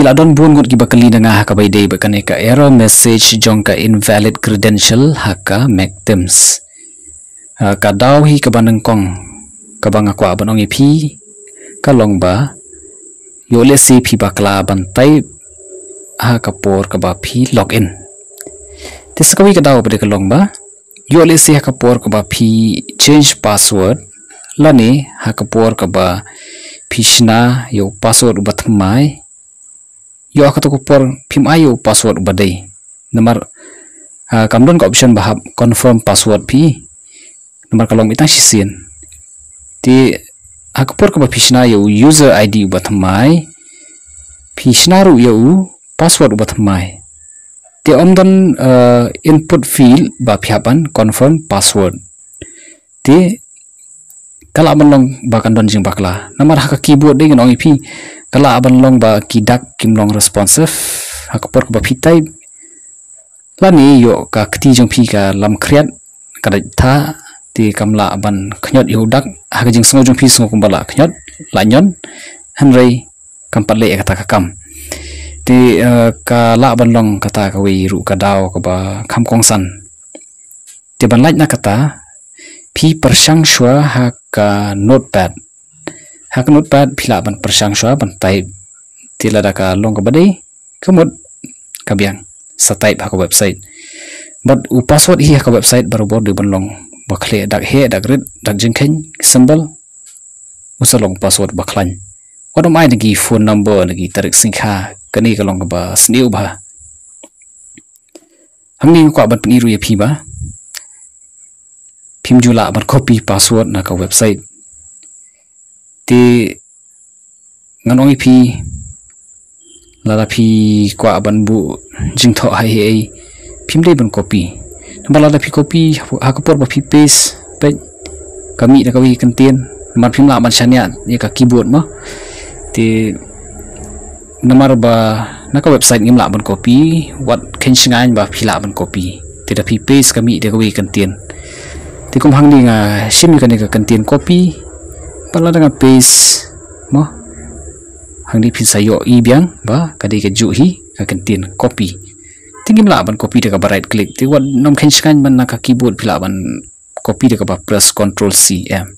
Sila don buon ngot giba kali nanga haka by day bakan ka error message jong ka invalid credential haka mactems. Ka daw hi ka banang kong ka bang ako abanong ipi ka long ba yo le si pi bakla bantai haka por ka ba pi login. Tis ka wi ka daw ba ka long ba yo le si haka por ka ba pi change password lani haka por ka ba pi shna yo password ubat mai yo aku tu por pim ayo password badai nomor kamdon ka option bahap confirm password pi nomor kalong itang sisin ti aku por ka ba pishna yo user id ubat mai pishna ru yo password ubat mai ti omdan input field ba pihapan confirm password ti kala long bakan don jing bakla nomor haka keyboard ding nong ipi kala aban long ba kidak kim long responsive hakapor ba pitai lani yo ka kti jong pi ka lam kriat kada tha ti kamla aban khnyot yo dak ha jing sngo jong pi sngo kumbala khnyot la nyon hanrei kampat le kata ka kam ti ka la aban long kata ka wi ru ka daw ka ba kham kong san ti ban lait na kata pi persang shwa ha ka notepad hak notepad pila ban persang shwa ban type tila da ka long ka badai kemud kabiang sa type hak website but u password hi hak website baru de ban long bakhle dak he dak rit dak jingkhen symbol usalong password baklan wadom ai nagi phone number nagi tarik singkha kani ka long ka ba sniu ba hamni ko ban pengiru ya pi ba pim jula ban copy password na ka website ti nganong ipi lala pi kwa ban bu jingtho hai ai pim dei ban copy nambala da pi copy hakapor ba pi paste pe kami da kawi kentien mar pim la ban chania ni ka keyboard ma ti namar ba na ka website ngim la ban copy what ken singan ba pi la ban copy ti da pi paste kami da kawi kentien ti kum hang ni nga sim ka ni ka kentien copy pala dengan paste mo hang di pin sayo i biang ba kadi ke ju hi ka kentin copy tingim la ban copy de ka right click ti wat nom khen scan ban na ka keyboard pila ban copy de ka ba press control c m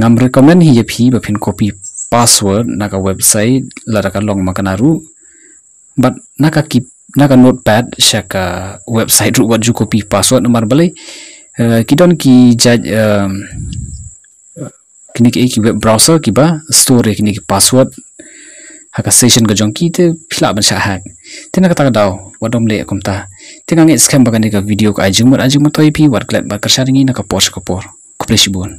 ngam recommend hi phi ba pin copy password na ka website la ka long makanaru but na ka keep na ka notepad sha ka website ru wat ju copy password nomor balai kidon ki jaj kini ki web browser ki ba store kini ki password haka session ka jongki te phila ban sha hack tina kata daw wadom le komta tinga nge scam bagani ka video ka ajung mo toy pi war klet ba karsharingi na ka post ka por kupleshibon